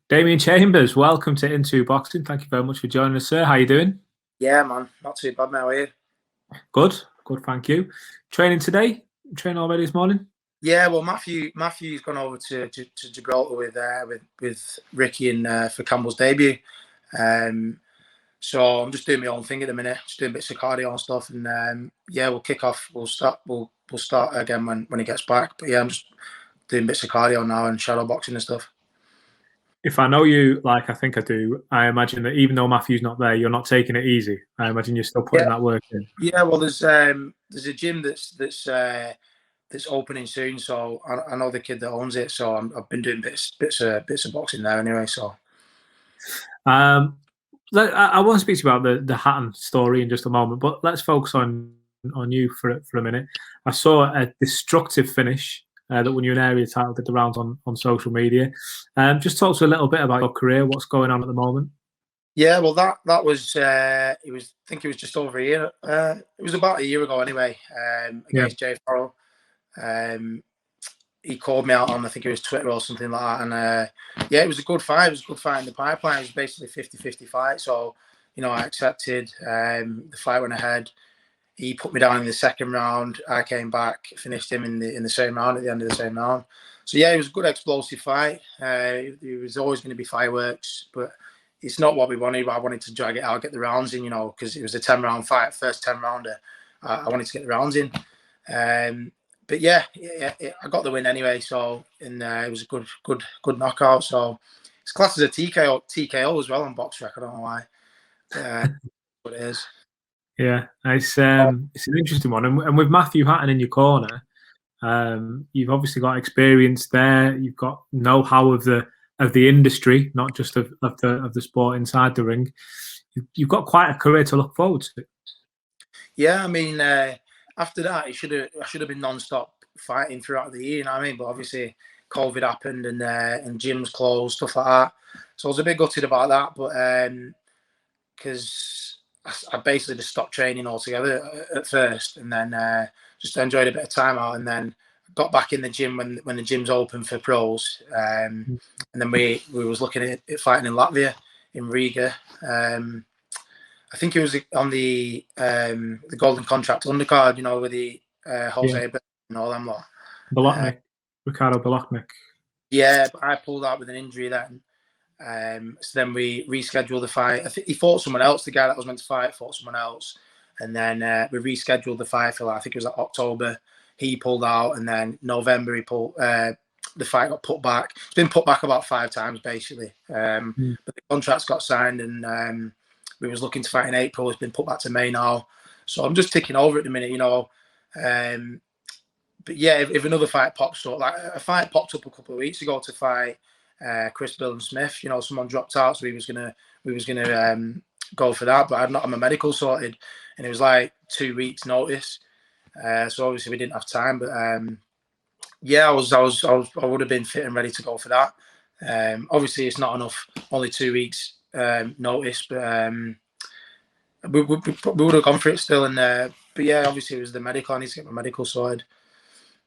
Damian Chambers, welcome to Into Boxing. Thank you very much for joining us, sir. How are you doing? Yeah, man, not too bad, mate. How are you? Good, good, thank you. Training today? Training already this morning? Yeah, well, Matthew's gone over to Gibraltar with Ricky and for Campbell's debut. So I'm just doing my own thing at the minute, just doing bits of cardio and stuff, and yeah, we'll kick off. We'll start again when he gets back. But yeah, I'm just doing bits of cardio now and shadow boxing and stuff. If I know you like I think I do, I imagine that even though Matthew's not there, you're not taking it easy. I imagine you're still putting that work in. Yeah, well, there's a gym that's opening soon, so I know the kid that owns it. So I've been doing bits of boxing there anyway. So I want to speak to you about the Hatton story in just a moment, but let's focus on you for a minute. I saw a destructive finish that won you an area title, did the rounds on social media. Just talk to us a little bit about your career, what's going on at the moment. Yeah, well, that was it was. I think it was just over a year. It was about a year ago anyway. Against Jay Farrell. He called me out on, I think it was Twitter or something like that, and yeah, it was a good fight. It was a good fight in the pipeline. It was basically a 50-50 fight. So, I accepted. The fight went ahead. He put me down in the second round. I came back, finished him in the same round at the end of the same round. So yeah, it was a good explosive fight. It was always going to be fireworks, but it's not what we wanted. I wanted to drag it out, get the rounds in, because it was a 10-round fight, first 10-rounder. I wanted to get the rounds in. But yeah, I got the win anyway. So, and it was a good knockout. So it's classed as a TKO as well on BoxRec. I don't know why. What it is. Yeah, it's an interesting one, and with Matthew Hatton in your corner, you've obviously got experience there. You've got know-how of the industry, not just of the sport inside the ring. You've got quite a career to look forward to. Yeah, I mean, after that, I should have been non-stop fighting throughout the year. You know what I mean? But obviously, COVID happened and gyms closed, stuff like that. So I was a bit gutted about that, but because I basically just stopped training altogether at first, and then just enjoyed a bit of time out, and then got back in the gym when the gym's open for pros, and then we was looking at fighting in Latvia, in Riga. I think it was on the Golden Contract undercard, with the Jose and all them lot. Ricardo Bolotnik. Yeah, but I pulled out with an injury then. So then we rescheduled the fight. I think he fought someone else. The guy that was meant to fight fought someone else, and then we rescheduled the fight for I think it was like October. He pulled out, and then November he pulled. The fight got put back. It's been put back about 5 times basically. But the contracts got signed, and we was looking to fight in April. It's been put back to May now. So I'm just ticking over at the minute, But yeah, if another fight pops up, like a fight popped up a couple of weeks ago to fight Chris Billam-Smith, someone dropped out, so we was gonna go for that, but I'd not had my medical sorted, and it was like 2 weeks notice. So obviously we didn't have time, but yeah, I would have been fit and ready to go for that. Obviously it's not enough, only 2 weeks notice, but we would have gone for it still. And but yeah, obviously it was the medical. I need to get my medical sorted.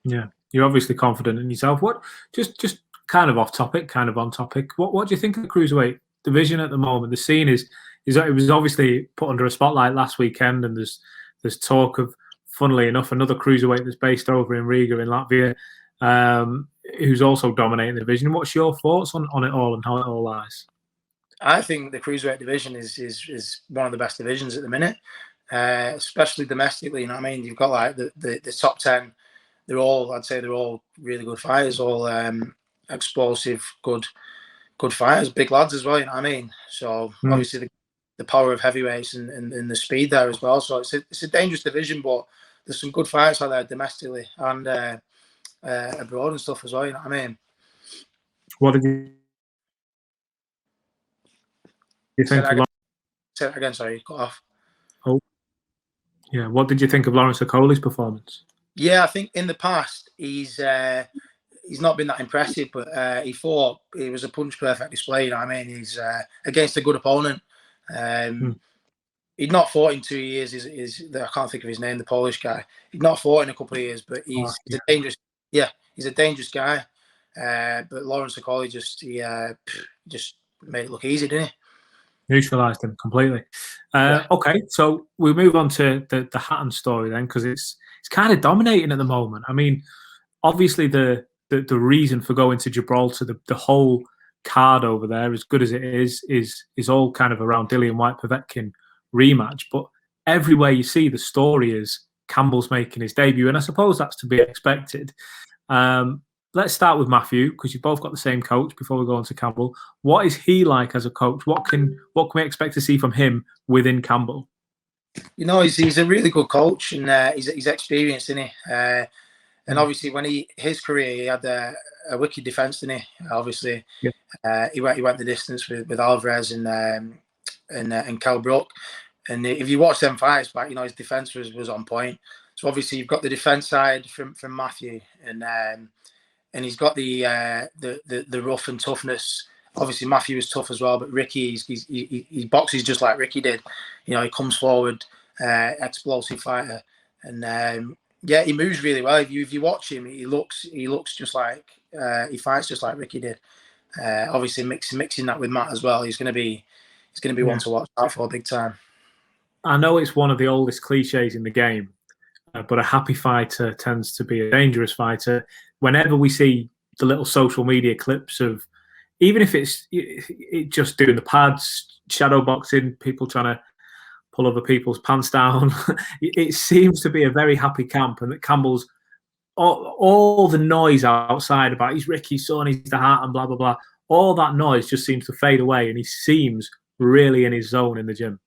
Yeah, you're obviously confident in yourself. What just kind of off topic, kind of on topic. What do you think of the cruiserweight division at the moment? The scene it was obviously put under a spotlight last weekend, and there's talk of, funnily enough, another cruiserweight that's based over in Riga in Latvia, who's also dominating the division. What's your thoughts on it all and how it all lies? I think the cruiserweight division is one of the best divisions at the minute, especially domestically. You know what I mean? You've got like the top 10. I'd say they're all really good fighters, all explosive, good fighters, big lads as well. You know what I mean? So obviously the power of heavyweights and the speed there as well. So it's a dangerous division, but there's some good fights out there domestically and abroad and stuff as well. You know what I mean? What did you think? Say that again. Sorry, cut off. Oh, yeah. What did you think of Lawrence Okoli's performance? Yeah, I think in the past he's not been that impressive, but he was a punch perfect display. You know what I mean? He's against a good opponent. He'd not fought in 2 years. I can't think of his name, the Polish guy. He'd not fought in a couple of years, but he's a dangerous. Yeah, he's a dangerous guy. But Lawrence Okoli just made it look easy, didn't he? Neutralised him completely. Okay, so we'll move on to the Hatton story then, because it's kind of dominating at the moment. I mean, obviously the reason for going to Gibraltar, the whole card over there, as good as it is all kind of around Dillian White-Povetkin rematch. But everywhere you see, the story is Campbell's making his debut, and I suppose that's to be expected. Let's start with Matthew, because you've both got the same coach. Before we go on to Campbell, what is he like as a coach? What can we expect to see from him within Campbell? You know, he's a really good coach, and he's experienced, isn't he? And obviously, when his career, he had a wicked defence, didn't he? Obviously, he went the distance with Alvarez and Kell Brook. And if you watch them fights back, you know, his defence was on point. So obviously, you've got the defence side from Matthew, and he's got the rough and toughness. Obviously, Matthew is tough as well, but Ricky, he boxes just like Ricky did. You know, he comes forward, explosive fighter, and he moves really well. If you watch him, he looks just like he fights just like Ricky did. Obviously, mixing that with Matt as well, he's going to be one to watch out for big time. I know it's one of the oldest cliches in the game, but a happy fighter tends to be a dangerous fighter. Whenever we see the little social media clips of, even if it's just doing the pads, shadow boxing, people trying to pull other people's pants down, it seems to be a very happy camp, and that Campbell's all the noise outside about he's Ricky's son, he's the Hart, and blah blah blah. All that noise just seems to fade away, and he seems really in his zone in the gym.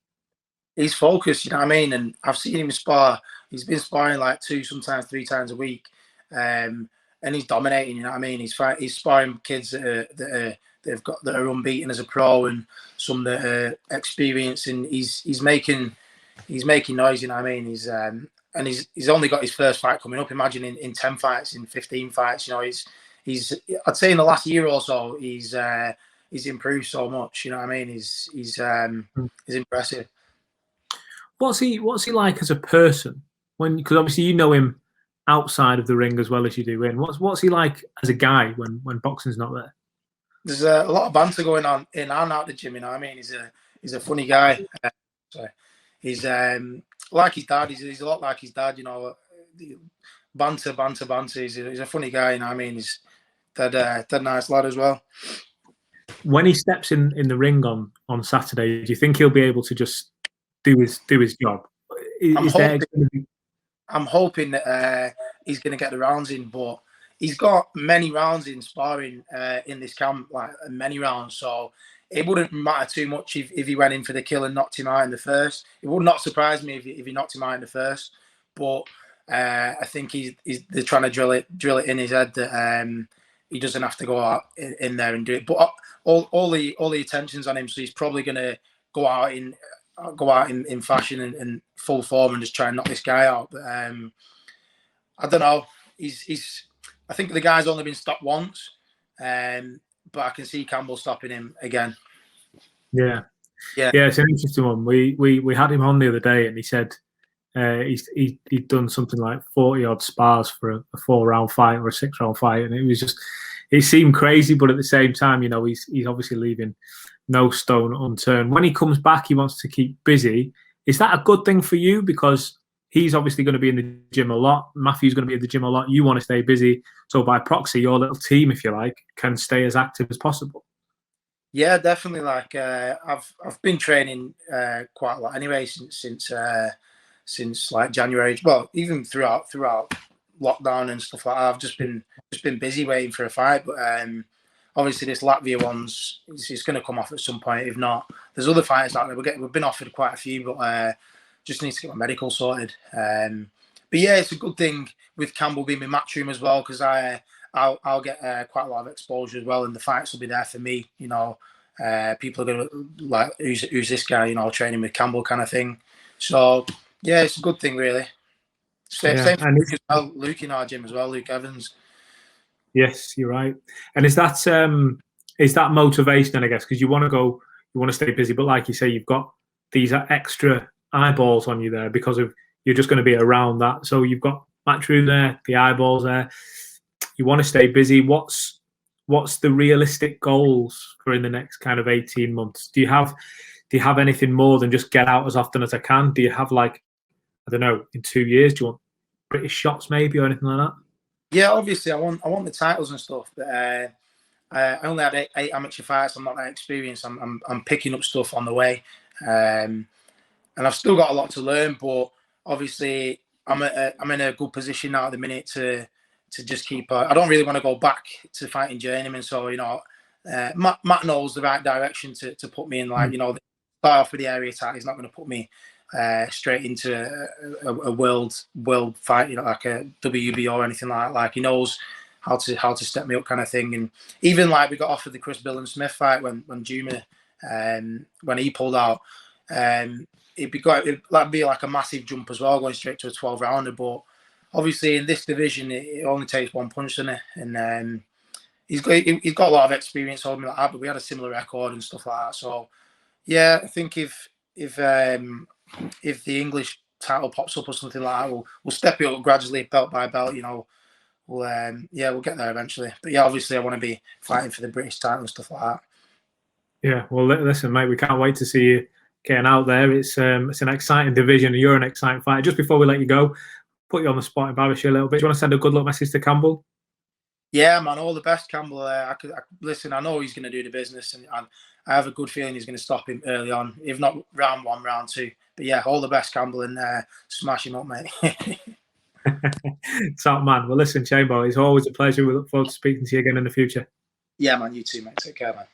He's focused, you know what I mean? And I've seen him spar. He's been sparring like 2, sometimes 3 times a week, and he's dominating. You know what I mean? He's sparring kids that are unbeaten as a pro, and some that are experienced, and he's making noise. You know what I mean? He's only got his first fight coming up. Imagine in 10 fights, in 15 fights. You know, he's I'd say in the last year or so, he's improved so much. You know what I mean? He's impressive. What's he like as a person? Because obviously you know him outside of the ring as well as you do in. What's he like as a guy when boxing's not there? There's a lot of banter going on in and out the gym. You know what I mean? He's a funny guy. So he's like his dad. He's a lot like his dad. You know, banter. He's a funny guy. You know what I mean? He's that nice lad as well. When he steps in the ring on Saturday, do you think he'll be able to just do his job? I'm hoping that he's going to get the rounds in, but he's got many rounds in sparring in this camp, like many rounds. So it wouldn't matter too much if he went in for the kill and knocked him out in the first. It would not surprise me if he knocked him out in the first. But I think they're trying to drill it in his head that he doesn't have to go out in there and do it. But all the attention's on him, so he's probably going to go out in fashion and full form and just try and knock this guy out. But I don't know. I think the guy's only been stopped once, but I can see Campbell stopping him again. Yeah, it's an interesting one. We had him on the other day, and he said he'd done something like 40 odd spars for a 4-round fight or a 6-round fight, and it seemed crazy, but at the same time, you know, he's obviously leaving no stone unturned. When he comes back, he wants to keep busy. Is that a good thing for you? Because he's obviously going to be in the gym a lot. Matthew's going to be in the gym a lot. You want to stay busy. So by proxy, your little team, if you like, can stay as active as possible. Yeah, definitely. Like I've been training quite a lot anyway since like January. Well, even throughout lockdown and stuff like that. I've just been busy waiting for a fight. But obviously this Latvia one's it's going to come off at some point. If not, there's other fighters out there. We've been offered quite a few, but just need to get my medical sorted. But yeah, it's a good thing with Campbell being in Matchroom as well, because I'll get quite a lot of exposure as well, and the fights will be there for me. You know, people are going to like, who's this guy? You know, training with Campbell kind of thing. So yeah, it's a good thing really. Same for Luke as well. Luke in our gym as well. Luke Evans. Yes, you're right. And is that motivation? I guess because you want to stay busy, but like you say, you've got these extra eyeballs on you there because of you're just going to be around that. So you've got Matchroom there, the eyeballs there. You want to stay busy. What's what's the realistic goals for in the next kind of 18 months? Do you have anything more than just get out as often as I can? Do you have, like, I don't know, in 2 years, do you want British shots maybe or anything like that? Yeah, obviously I want the titles and stuff, but I only had eight amateur fights. I'm not that experienced. I'm picking up stuff on the way, and I've still got a lot to learn. But obviously I'm in a good position now at the minute to just keep. I don't really want to go back to fighting journeyman. So Matt knows the right direction to put me in. Like start off with the area title. He's not going to put me straight into a world fight, like a WB or anything like that. Like he knows how to step me up, kind of thing. And even like we got offered the Chris Bill and Smith fight when Juma when he pulled out, it'd be like a massive jump as well, going straight to a 12 rounder. But obviously in this division, it only takes one punch, doesn't it? And he's got a lot of experience holding me like that, but we had a similar record and stuff like that. So yeah, I think if the English title pops up or something like that, we'll step it up gradually, belt by belt. We'll get there eventually. But yeah, obviously I want to be fighting for the British title and stuff like that. Yeah, well, listen, mate, we can't wait to see you getting out there. It's an exciting division. You're an exciting fighter. Just before we let you go, put you on the spot, embarrass you a little bit. Do you want to send a good luck message to Campbell? Yeah, man, all the best, Campbell. Listen, I know he's going to do the business, and I have a good feeling he's going to stop him early on, if not round 1, round 2. But yeah, all the best, Campbell, and smash him up, mate. Top man. Well, listen, Chamber, it's always a pleasure. We look forward to speaking to you again in the future. Yeah, man, you too, mate. Take care, man.